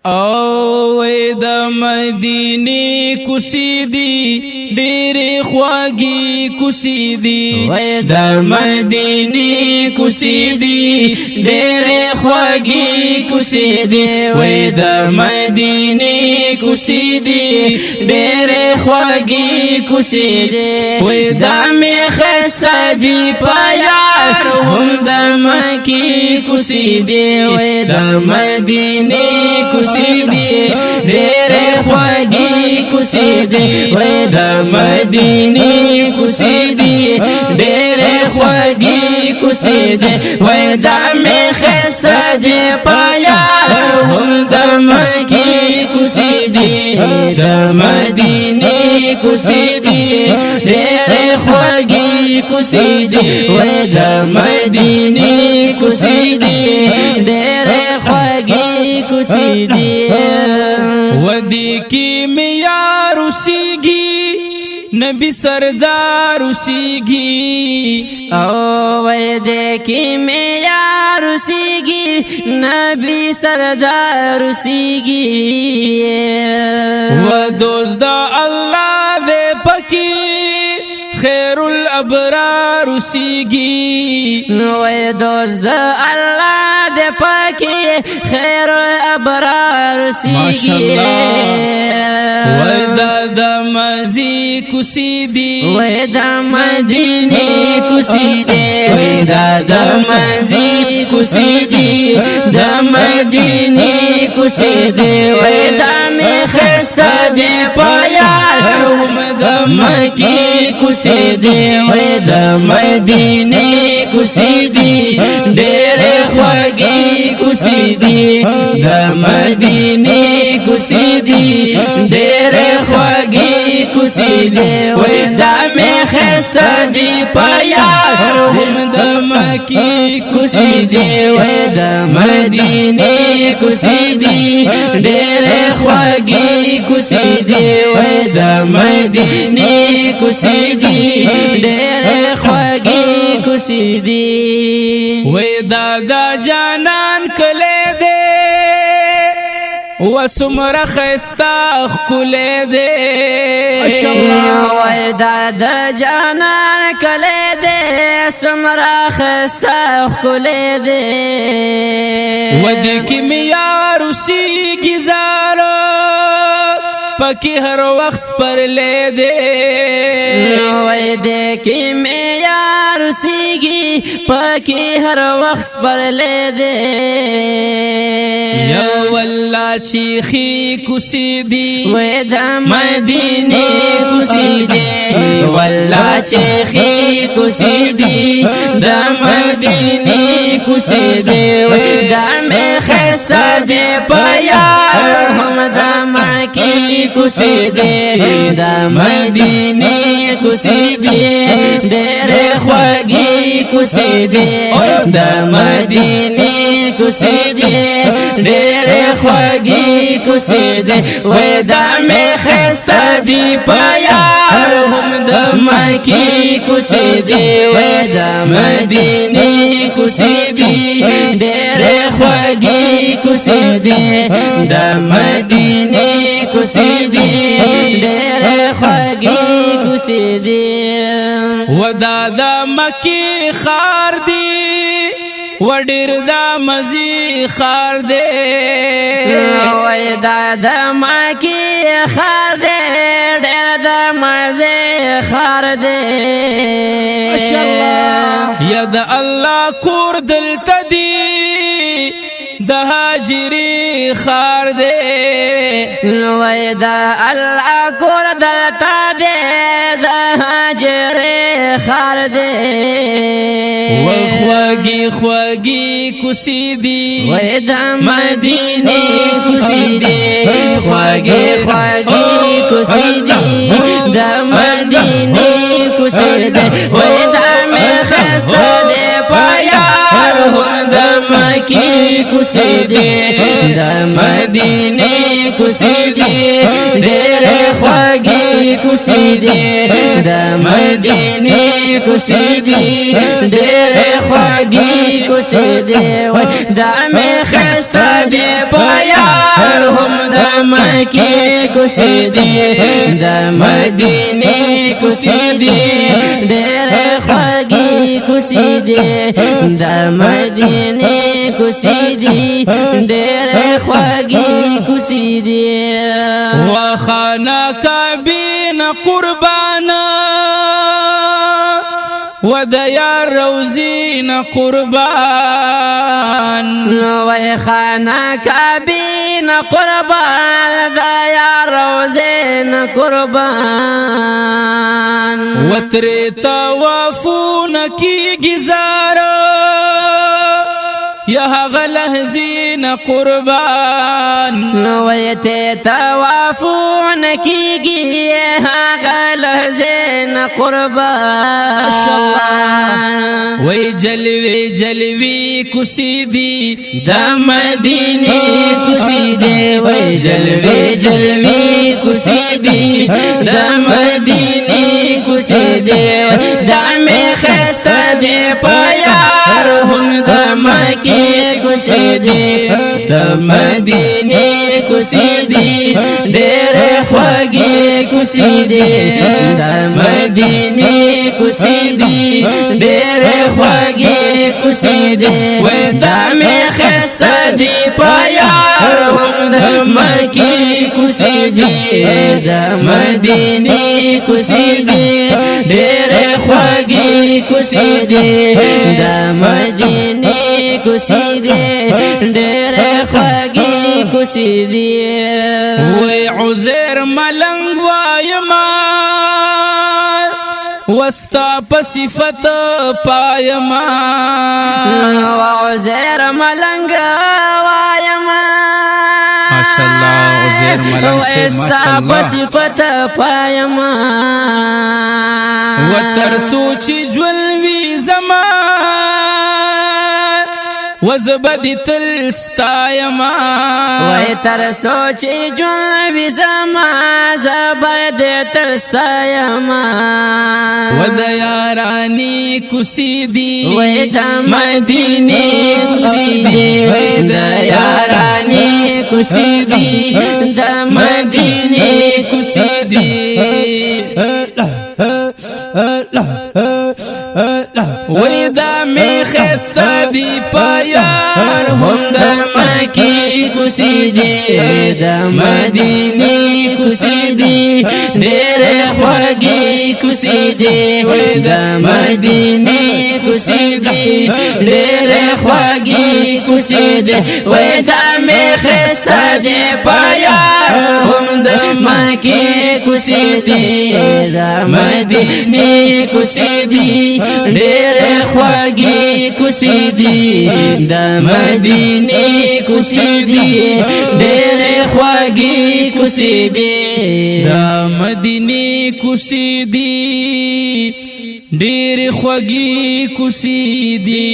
او د مدینه کوسی دی ډېر خواږي کوسی دی د مدینه کوسی دی ډېر خواږي کوسی دی وای د مدینه کوسی دی ډېر خواږي کوسی دی وای د می خسته دی پیار هم د مکی کوسی دی وای د مدینه کوسی دی ډېر خواږي کوسی دی وای د مدینه کوسی دی ډېر خواږي کوسی دی وای د می خسته دی پیار هم د مکی کوسی دی د مدینه کوسی دی ډېر خواږي کوسی دی وای د مدینه کوسی دی ډېر خواږي کوسی دی ودی کی میار اوسیږي نبی سردار اوسیږي او وای دې کی میار اوسیږي نبی سردار اوسیږي و دوست د الله دې پکی خیر الابرار اوسیږي وای دوست د الله دې پکی خیر الابرار اوسیږي وای د مزي کوسی دی وای د مدینه کوسی دی وای د مزي کوسی دی د مدینه کوسی دی وای د می خسته دی پیار هم د مکی کوسی دی وای د مدینه کوسی دی ډېر خواږي کوسی دی د مدینه کوسی دی ډېر خواږي کوسی دی وای د می خسته دی پیار هم د مکی کوسی دی وای د مدینه کوسی دی ډېر خواږي کوسی دی وای د مدینه کوسی دی ډېر خواږي کوسی دی وای دا جانان کله دے و سمره خستا خکله دے وای دا جانان کله دے سمره خستا خکله دے ودی کی میار اوسیږي زارو پکی هر وخت پر لے دے وای دې کی میار اوسیږي پکی هر وخت پر لے دے یا والله چیخی کوسی دی وای د مدینه کوسی دی والله چیخی کوسی دی د مدینه کوسی دی وای د می خسته دی پیار هم د مکی کوسی دی د مدینه کوسی دی ډېر خواږي کوسی دی د مدینه کوسی دی ډېر خواږي کوسی دی وای د می خسته دی پیار هم د مکی کوسی دی وای د مدینه کوسی دی ډېر خواږي کوسی دی د مدینه کوسی دی ډېر خواږي کوسی دی ودا د مکی خار دی وډیر د مزي خار دی وای دا د مکی خار دی ډېر د مزه خار دی ماشاءالله یا د الله کور دلته دی د هاجری خار دی وای دا الله کور دلته دی د هاجری خار دی خواږي خواږي کوسی دی وای د مدینه کوسی دی خواږي خواږي کوسی دی د مدینه کوسی دی وای د می خسته دی پیار هم د مکی کوسی دی د مدینه کوسی دی ډېر خواږي کوسی دی د مدینه کوسی دی ډېر خواږي کوسی دی وای د می خسته دی پیار کوسی دی د مدینه کوسی دی ډېر خوږی کوسی دی د مدینه کوسی دی ډېر خوږی کوسی دی وخانا کابین قربانا وديا روزين قربان ويخانا كابين قربان ديا روزين قربان وتري توافون كي جزارو يا غلهزين قربان ويتي توافون كي يا غلهزين قربان وي جلوي جلوي كسيدي دا مدينة كسيدي وي جلوي جلوي كسيدي دا مدينة كسيدي دا مخستا دي پایار هم دا مكي كسيدي دا مدينة كسيدي دير خوږی كسيدي دا مدينة كسيدي دير خوږی كسيدي ودا مخستا دي پایار هم دا مكي كسيدي دا مدينة كسيدي دير خوږی كسيدي دا مدينة كسيدي دير خوږی كسيدي وي عزير ملنگ وایما وستا پصفت پایما وعزير ملنگ وایما ما شاء الله عزير ملنگ سے ما شاء الله پصفت پایما وتر سوچ جولوي زمان وزبدي تلستايما وتر سوچ جولوي زمان زبدي تلستايما ودياراني كسيدي ودا مدينة كسيدي ودياراني كسيدي دا مدينة كسيدي ودا مخستا دي پایار هم دا مكي كسيدي دا مدينة كسيدي ډېر خوږی كسيدي دا مدينة كسيدي ډېر خوږی كسيدي ودا مخستا دي پایار هم دا مكي كسيدي دا مدينة كسيدي ډېر خوږی كسيدي دا مدينة كسيدي ډېر خوږی كسيدي دا مدینه کوسیدی ډېر خوږی کوسیدی